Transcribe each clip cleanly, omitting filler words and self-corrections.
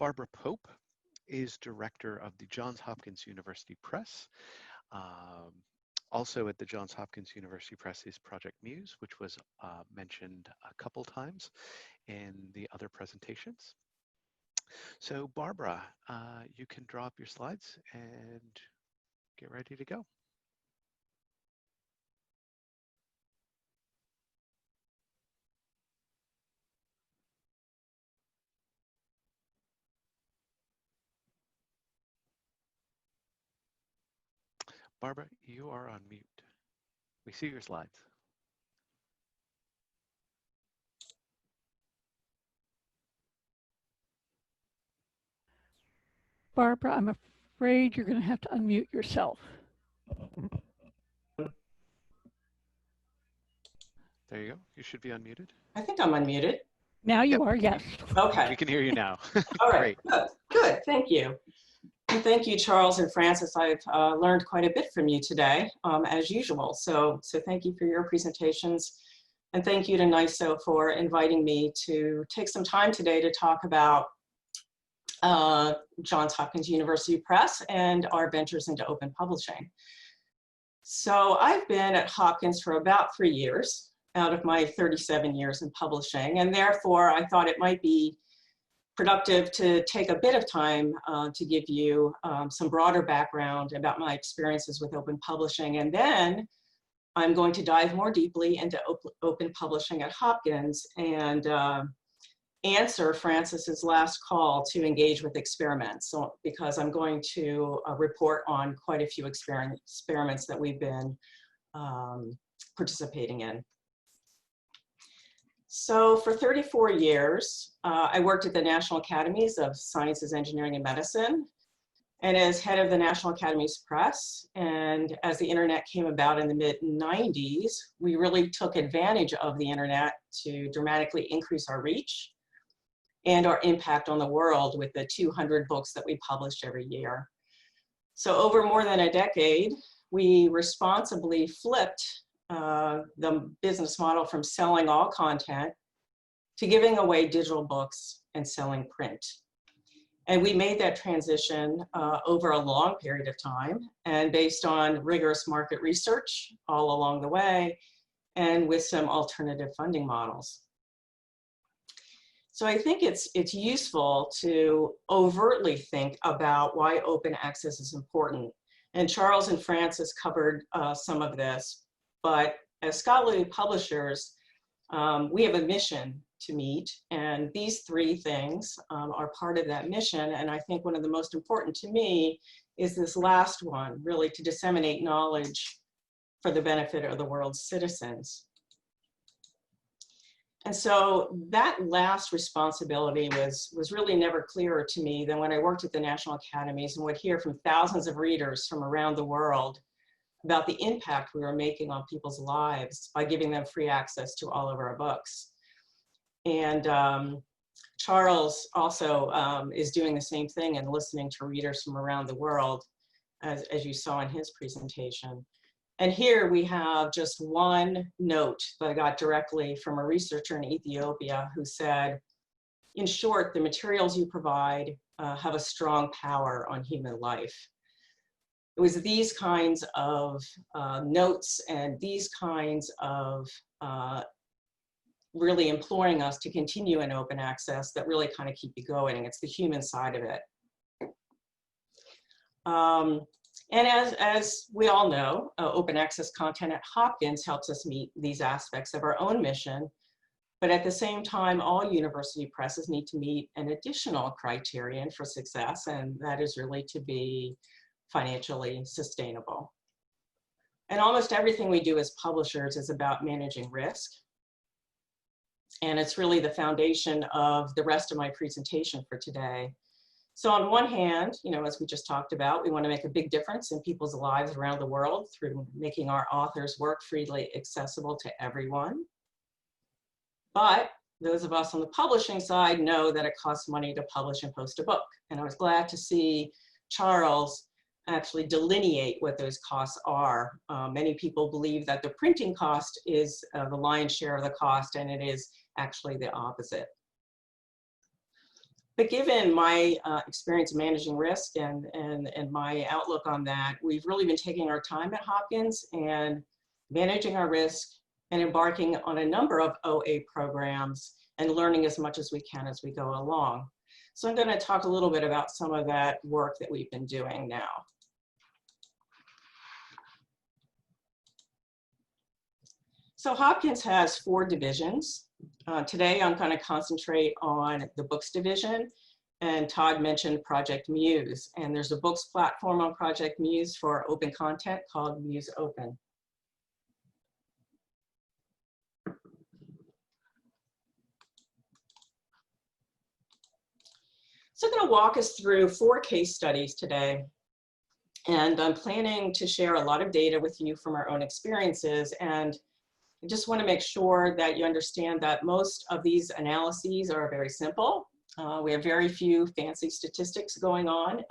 Barbara Pope is director of the Johns Hopkins University Press. Also at the Johns Hopkins University Press is Project Muse, which was mentioned a couple times in the other presentations. So Barbara, you can draw up your slides and get ready to go. Barbara, you are on mute. We see your slides. Barbara, I'm afraid you're going to have to unmute yourself. There you go. You should be unmuted. I think I'm unmuted. Now you are, yes. Okay. We can hear you now. All right. Great. Good. Thank you. And thank you, Charles and Francis. I've learned quite a bit from you today, as usual. So thank you for your presentations. And thank you to NYSO for inviting me to take some time today to talk about Johns Hopkins University Press and our ventures into open publishing. So I've been at Hopkins for about 3 years out of my 37 years in publishing, and therefore I thought it might be productive to take a bit of time to give you some broader background about my experiences with open publishing, and then I'm going to dive more deeply into open publishing at Hopkins and answer Francis's last call to engage with experiments. So, because I'm going to report on quite a few experiments that we've been participating in. So for 34 years, I worked at the National Academies of Sciences, Engineering, and Medicine, and as head of the National Academies Press. And as the internet came about in the mid-90s, we really took advantage of the internet to dramatically increase our reach and our impact on the world with the 200 books that we published every year. So over more than a decade, we responsibly flipped the business model from selling all content to giving away digital books and selling print. And we made that transition over a long period of time, and based on rigorous market research all along the way, and with some alternative funding models. So I think it's useful to overtly think about why open access is important. And Charles and Francis covered some of this. But as scholarly publishers, we have a mission to meet, and these three things are part of that mission. And I think one of the most important to me is this last one, really to disseminate knowledge for the benefit of the world's citizens. And so that last responsibility was really never clearer to me than when I worked at the National Academies and would hear from thousands of readers from around the world about the impact we were making on people's lives by giving them free access to all of our books. And Charles also is doing the same thing and listening to readers from around the world, as you saw in his presentation. And here we have just one note that I got directly from a researcher in Ethiopia who said, in short, the materials you provide have a strong power on human life. It was these kinds of notes and these kinds of really imploring us to continue in open access that really kind of keep you going. And it's the human side of it. And as we all know, open access content at Hopkins helps us meet these aspects of our own mission. But at the same time, all university presses need to meet an additional criterion for success, and that is really to be financially sustainable. And almost everything we do as publishers is about managing risk. And it's really the foundation of the rest of my presentation for today. So on one hand, as we just talked about, we want to make a big difference in people's lives around the world through making our authors' work freely accessible to everyone. But those of us on the publishing side know that it costs money to publish and post a book. And I was glad to see Charles actually delineate what those costs are. Many people believe that the printing cost is the lion's share of the cost, and it is actually the opposite. But given my experience managing risk and my outlook on that, we've really been taking our time at Hopkins and managing our risk and embarking on a number of OA programs and learning as much as we can as we go along. So I'm going to talk a little bit about some of that work that we've been doing now. So Hopkins has 4 divisions. Today I'm going to concentrate on the books division, and Todd mentioned Project Muse, and there's a books platform on Project Muse for open content called Muse Open. So I'm going to walk us through 4 case studies today, and I'm planning to share a lot of data with you from our own experiences, and I just want to make sure that you understand that most of these analyses are very simple. We have very few fancy statistics going on.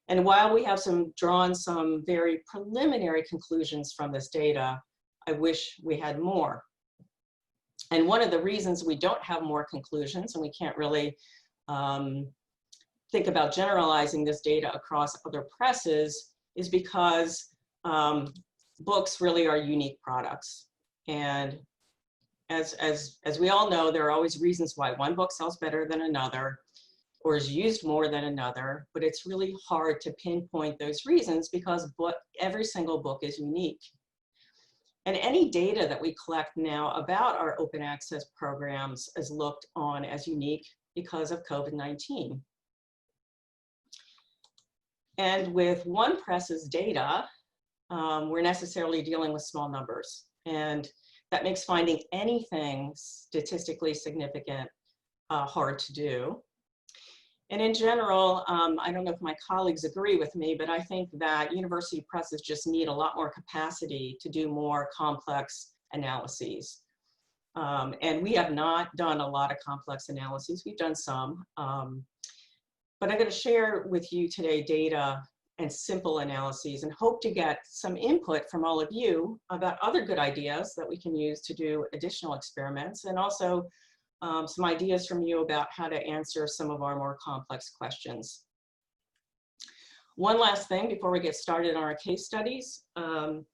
And while we have drawn some very preliminary conclusions from this data, I wish we had more. And one of the reasons we don't have more conclusions, and we can't really think about generalizing this data across other presses, is because books really are unique products. And as we all know, there are always reasons why one book sells better than another or is used more than another, but it's really hard to pinpoint those reasons because every single book is unique. And any data that we collect now about our open access programs is looked on as unique because of COVID-19. And with one press's data, we're necessarily dealing with small numbers. And that makes finding anything statistically significant hard to do. And in general, I don't know if my colleagues agree with me, but I think that university presses just need a lot more capacity to do more complex analyses. And we have not done a lot of complex analyses. We've done some. But I'm going to share with you today data and simple analyses and hope to get some input from all of you about other good ideas that we can use to do additional experiments, and also some ideas from you about how to answer some of our more complex questions. One last thing before we get started on our case studies, you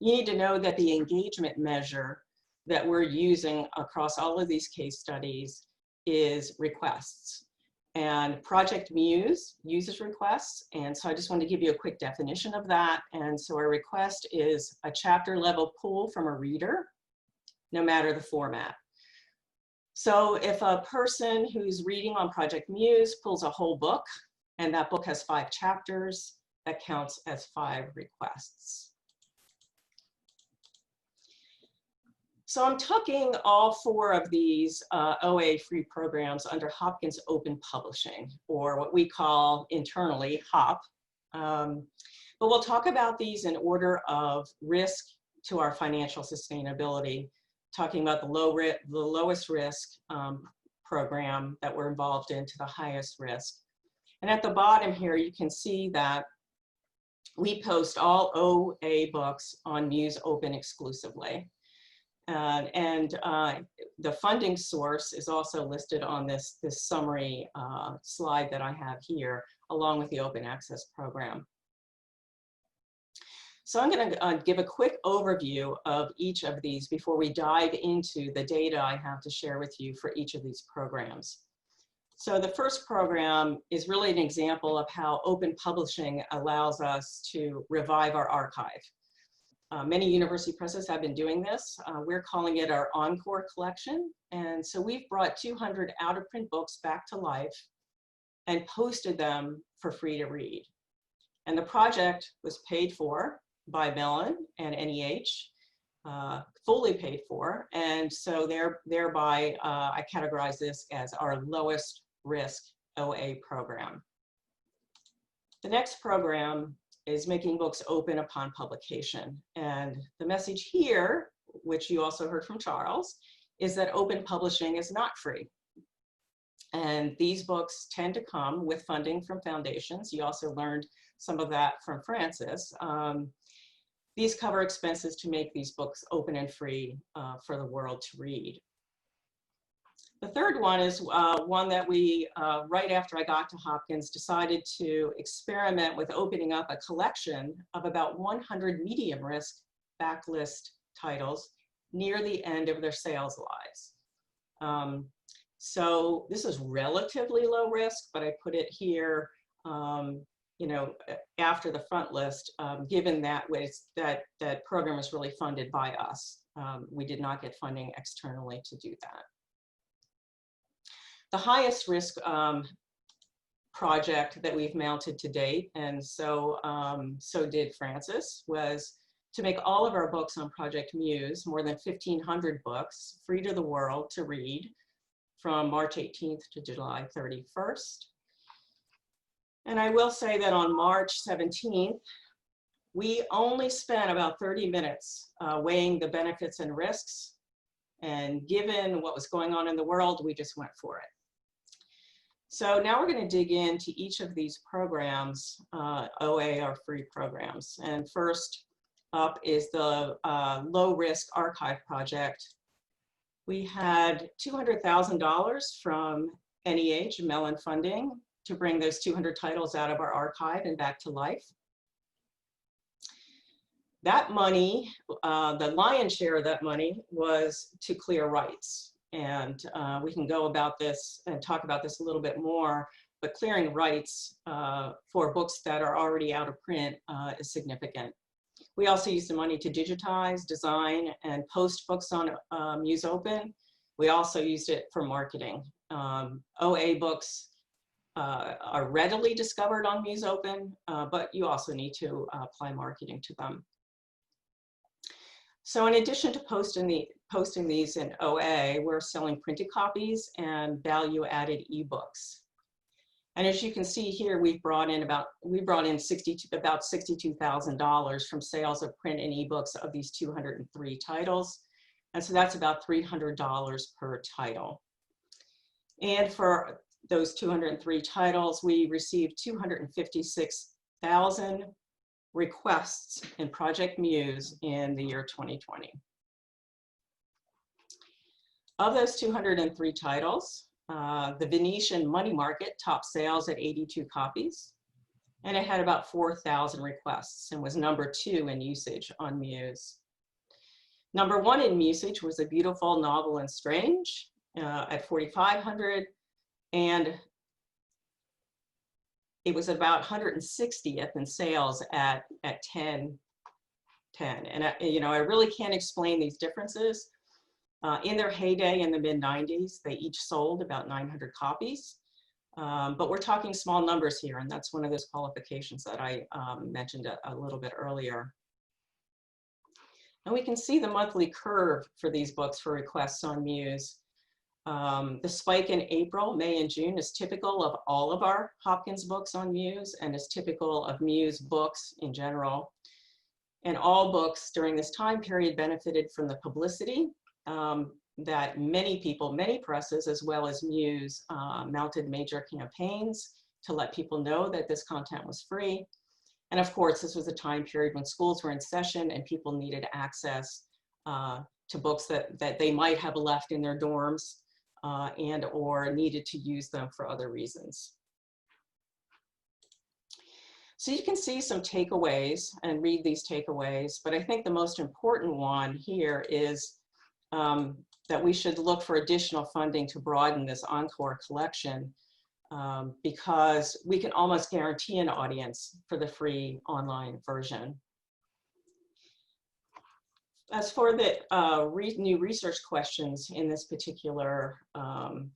need to know that the engagement measure that we're using across all of these case studies is requests. And Project Muse uses requests, and so I just want to give you a quick definition of that. And so a request is a chapter level pull from a reader, no matter the format. So if a person who's reading on Project Muse pulls a whole book, and that book has 5 chapters, that counts as 5 requests. So I'm tucking all 4 of these OA free programs under Hopkins Open Publishing, or what we call internally HOP. But we'll talk about these in order of risk to our financial sustainability, talking about the lowest risk program that we're involved in to the highest risk. And at the bottom here, you can see that we post all OA books on Muse Open exclusively. The funding source is also listed on this summary slide that I have here, along with the open access program. So I'm going to give a quick overview of each of these before we dive into the data I have to share with you for each of these programs. So the first program is really an example of how open publishing allows us to revive our archive. Many university presses have been doing this. We're calling it our Encore collection. And so we've brought 200 out-of-print books back to life and posted them for free to read. And the project was paid for by Mellon and NEH, fully paid for. And so thereby, I categorize this as our lowest risk OA program. The next program is making books open upon publication. And the message here, which you also heard from Charles, is that open publishing is not free. And these books tend to come with funding from foundations. You also learned some of that from Francis. These cover expenses to make these books open and free for the world to read. The third one is one that we, right after I got to Hopkins, decided to experiment with opening up a collection of about 100 medium risk backlist titles near the end of their sales lives. So this is relatively low risk, but I put it here, you know, after the front list, given that that program was really funded by us. We did not get funding externally to do that. The highest risk project that we've mounted to date, and so did Francis, was to make all of our books on Project Muse, more than 1,500 books, free to the world to read from March 18th to July 31st. And I will say that on March 17th, we only spent about 30 minutes weighing the benefits and risks. And given what was going on in the world, we just went for it. So now we're going to dig into each of these programs, OA or free programs. And first up is the low risk archive project. We had $200,000 from NEH, Mellon funding, to bring those 200 titles out of our archive and back to life. That money, the lion's share of that money was to clear rights. And we can go about this and talk about this a little bit more, but clearing rights for books that are already out of print is significant. We also use the money to digitize, design, and post books on Muse Open. We also used it for marketing. OA books are readily discovered on Muse Open, but you also need to apply marketing to them. So in addition to posting these in OA, we're selling printed copies and value-added ebooks. And as you can see here, we brought in about $62,000 from sales of print and ebooks of these 203 titles. And so that's about $300 per title. And for those 203 titles, we received 256,000 requests in Project Muse in the year 2020. Of those 203 titles, the Venetian Money Market topped sales at 82 copies, and it had about 4,000 requests and was #2 in usage on Muse. #1 in usage was A Beautiful Novel and Strange at 4,500, and it was about 160th in sales at 10. And I really can't explain these differences. In their heyday in the mid-90s, they each sold about 900 copies. But we're talking small numbers here, and that's one of those qualifications that I mentioned a little bit earlier. And we can see the monthly curve for these books for requests on Muse. The spike in April, May, and June is typical of all of our Hopkins books on Muse and is typical of Muse books in general. And all books during this time period benefited from the publicity that many people, many presses, as well as Muse, mounted major campaigns to let people know that this content was free. And of course, this was a time period when schools were in session and people needed access to books that they might have left in their dorms and or needed to use them for other reasons. So you can see some takeaways and read these takeaways, but I think the most important one here is that we should look for additional funding to broaden this encore collection because we can almost guarantee an audience for the free online version. As for the new research questions in this particular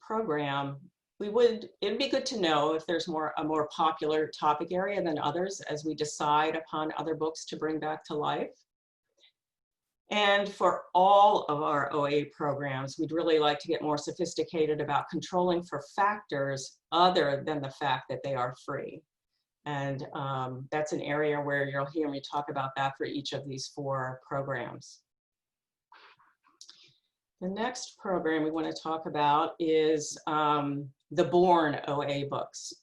program, it'd be good to know if there's a more popular topic area than others as we decide upon other books to bring back to life. And for all of our OA programs, we'd really like to get more sophisticated about controlling for factors other than the fact that they are free. And that's an area where you'll hear me talk about that for each of these 4 programs. The next program we want to talk about is the Born OA books.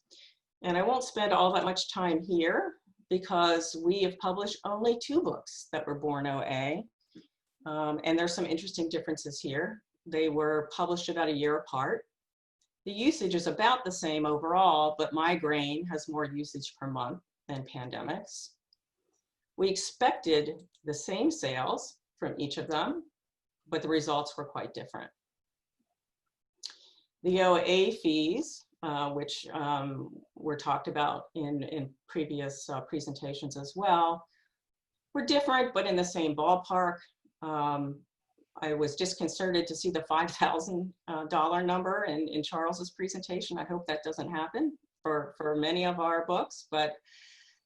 And I won't spend all that much time here because we have published only 2 books that were Born OA. And there's some interesting differences here. They were published about a year apart. The usage is about the same overall, but Migraine has more usage per month than Pandemics. We expected the same sales from each of them, but the results were quite different. The OA fees, which were talked about in previous presentations as well, were different, but in the same ballpark. I was disconcerted to see the $5,000 number in Charles's presentation. I hope that doesn't happen for many of our books, but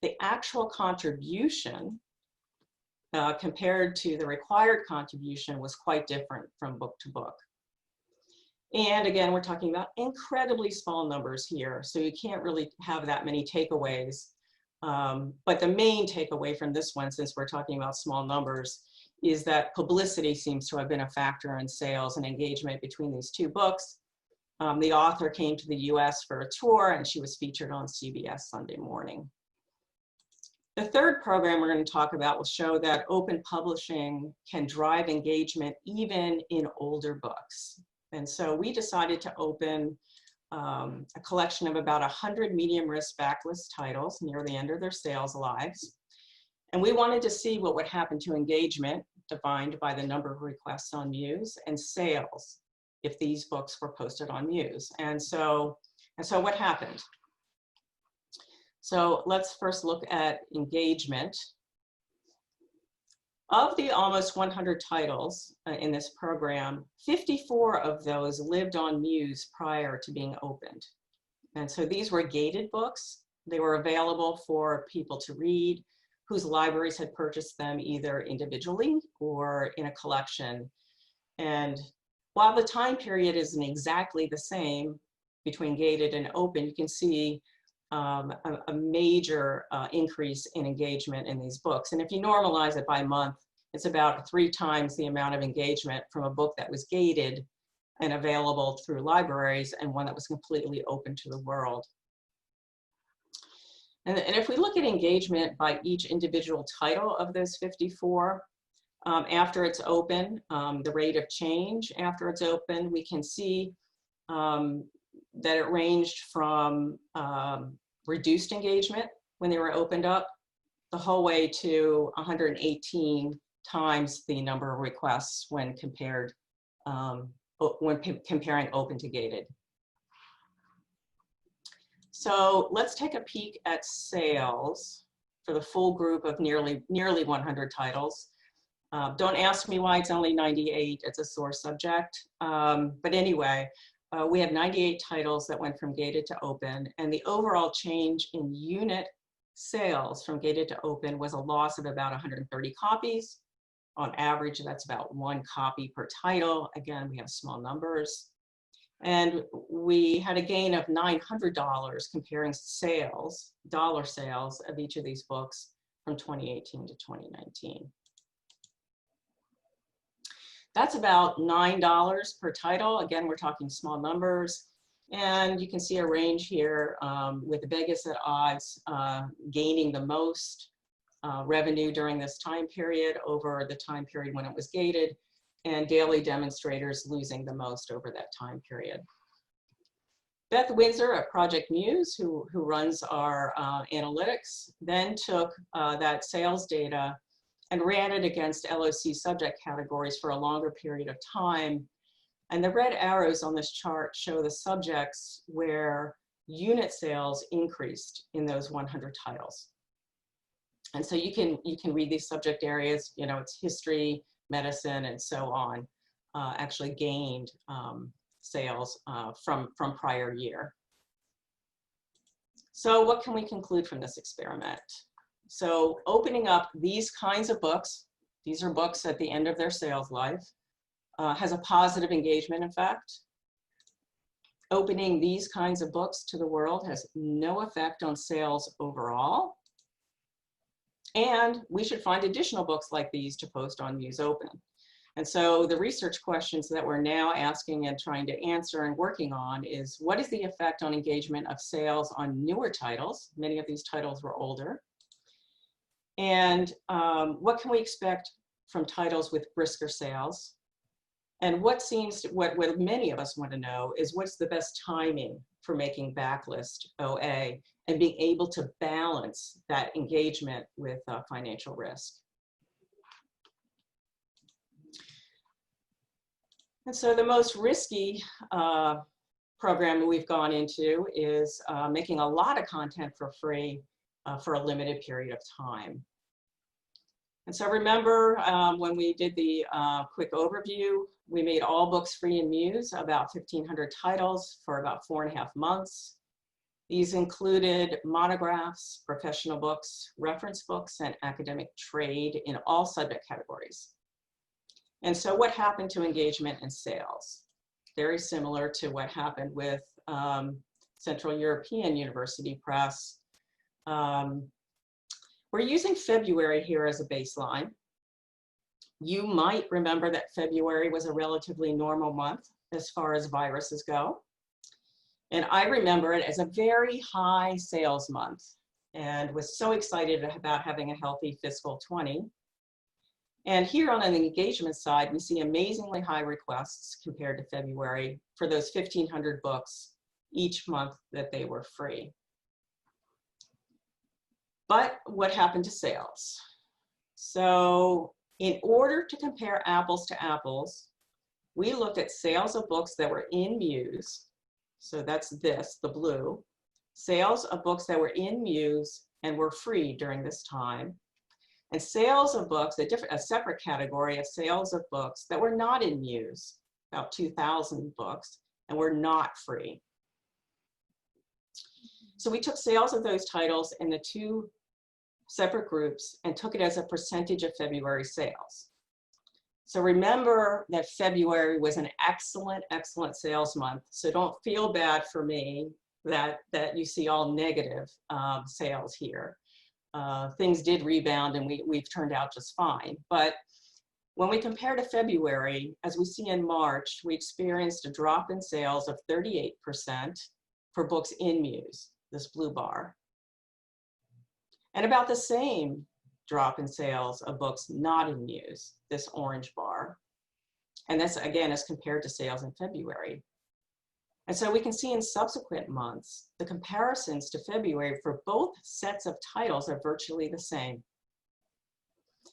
the actual contribution compared to the required contribution was quite different from book to book. And again, we're talking about incredibly small numbers here, so you can't really have that many takeaways. But the main takeaway from this one, since we're talking about small numbers, is that publicity seems to have been a factor in sales and engagement between these two books. The author came to the US for a tour, and she was featured on CBS Sunday Morning. The third program we're going to talk about will show that open publishing can drive engagement even in older books. And so we decided to open a collection of about 100 medium risk backlist titles near the end of their sales lives. And we wanted to see what would happen to engagement, defined by the number of requests on Muse, and sales if these books were posted on Muse. And so what happened? So let's first look at engagement. Of the almost 100 titles in this program, 54 of those lived on Muse prior to being opened. And so these were gated books. They were available for people to read whose libraries had purchased them either individually or in a collection. And while the time period isn't exactly the same between gated and open, you can see a major increase in engagement in these books. And if you normalize it by month, it's about 3 times the amount of engagement from a book that was gated and available through libraries and one that was completely open to the world. And if we look at engagement by each individual title of those 54, after it's open, the rate of change after it's open, we can see that it ranged from reduced engagement when they were opened up the whole way to 118 times the number of requests when compared comparing open to gated. So let's take a peek at sales for the full group of nearly 100 titles. Don't ask me why it's only 98, it's a sore subject. But anyway, we have 98 titles that went from gated to open, and the overall change in unit sales from gated to open was a loss of about 130 copies. On average, that's about 1 copy per title. Again, we have small numbers. And we had a gain of $900 comparing sales, dollar sales of each of these books from 2018 to 2019. That's about $9 per title. Again, we're talking small numbers. And you can see a range here with the biggest at odds gaining the most revenue during this time period over the time period when it was gated, and daily demonstrators losing the most over that time period. Beth Windsor at Project Muse, who runs our analytics, then took that sales data and ran it against LOC subject categories for a longer period of time. And the red arrows on this chart show the subjects where unit sales increased in those 100 titles. And so you can read these subject areas, you know, it's history, medicine, and so on, actually gained sales from prior year. So what can we conclude from this experiment? So opening up these kinds of books, these are books at the end of their sales life, has a positive engagement effect. Opening these kinds of books to the world has no effect on sales overall. And we should find additional books like these to post on Muse Open. And so the research questions that we're now asking and trying to answer and working on is, what is the effect on engagement of sales on newer titles? Many of these titles were older. And what can we expect from titles with brisker sales? And what many of us want to know is what's the best timing for making backlist OA and being able to balance that engagement with financial risk. And so the most risky program we've gone into is making a lot of content for free for a limited period of time. And so remember when we did the quick overview, we made all books free in Muse, about 1,500 titles for about 4.5 months. These included monographs, professional books, reference books, and academic trade in all subject categories. And so what happened to engagement and sales? Very similar to what happened with Central European University Press. We're using February here as a baseline. You might remember that February was a relatively normal month as far as viruses go. And I remember it as a very high sales month and was so excited about having a healthy fiscal 20. And here on the engagement side, we see amazingly high requests compared to February for those 1,500 books each month that they were free. But what happened to sales? So in order to compare apples to apples, we looked at sales of books that were in Muse. So that's this, the blue. Sales of books that were in Muse and were free during this time. And sales of books, a separate category of sales of books that were not in Muse, about 2,000 books, and were not free. So we took sales of those titles in the two separate groups and took it as a percentage of February sales. So remember that February was an excellent, excellent sales month. So don't feel bad for me that you see all negative sales here. Things did rebound and we've turned out just fine. But when we compare to February, as we see in March, we experienced a drop in sales of 38% for books in Muse, this blue bar. And about the same drop in sales of books not in Muse, this orange bar. And that's again as compared to sales in February. And so we can see in subsequent months, the comparisons to February for both sets of titles are virtually the same.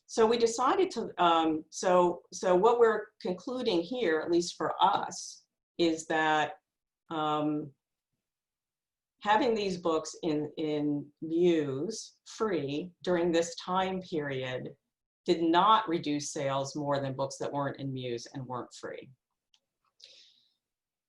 So we decided to, so what we're concluding here, at least for us, is that having these books in Muse free during this time period did not reduce sales more than books that weren't in Muse and weren't free.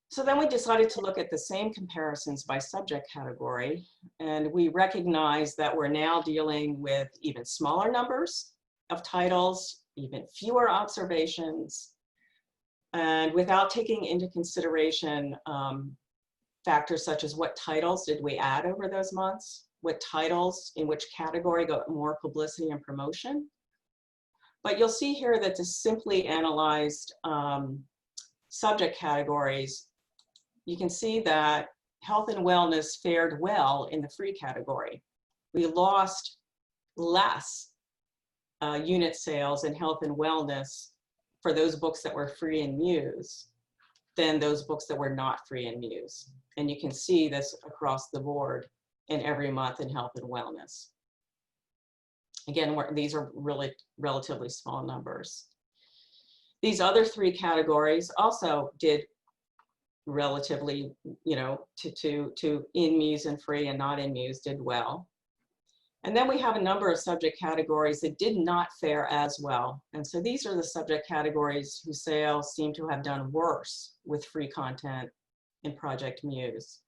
So then we decided to look at the same comparisons by subject category, and we recognize that we're now dealing with even smaller numbers of titles, even fewer observations, and without taking into consideration factors such as what titles did we add over those months, what titles in which category got more publicity and promotion. But you'll see here that the simply analyzed subject categories, you can see that health and wellness fared well in the free category. We lost less unit sales in health and wellness for those books that were free in Muse than those books that were not free in Muse. And you can see this across the board in every month in health and wellness. Again, these are really relatively small numbers. These other three categories also did relatively, you know, to in Muse and free and not in Muse did well. And then we have a number of subject categories that did not fare as well. And so these are the subject categories whose sales seem to have done worse with free content in Project Muse.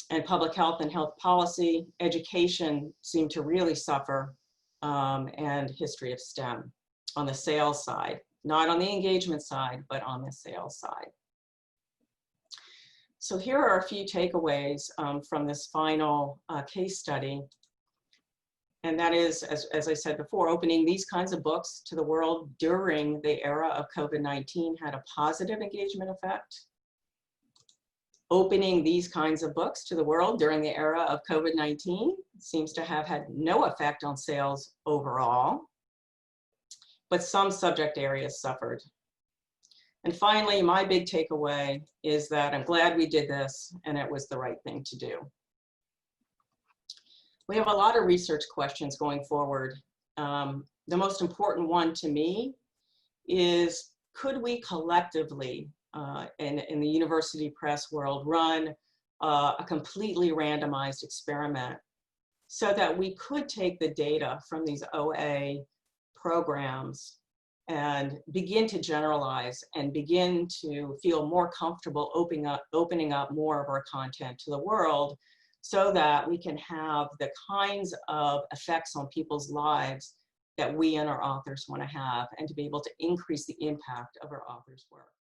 And public health and health policy, education seemed to really suffer, and history of STEM on the sales side, not on the engagement side, but on the sales side. So here are a few takeaways from this final case study. And that is, as I said before, opening these kinds of books to the world during the era of COVID-19 had a positive engagement effect. Opening these kinds of books to the world during the era of COVID-19 seems to have had no effect on sales overall, but some subject areas suffered. And finally, my big takeaway is that I'm glad we did this and it was the right thing to do. We have a lot of research questions going forward. The most important one to me is, could we collectively, in the university press world, run a completely randomized experiment so that we could take the data from these OA programs and begin to generalize and begin to feel more comfortable opening up more of our content to the world, so that we can have the kinds of effects on people's lives that we and our authors want to have, and to be able to increase the impact of our authors' work.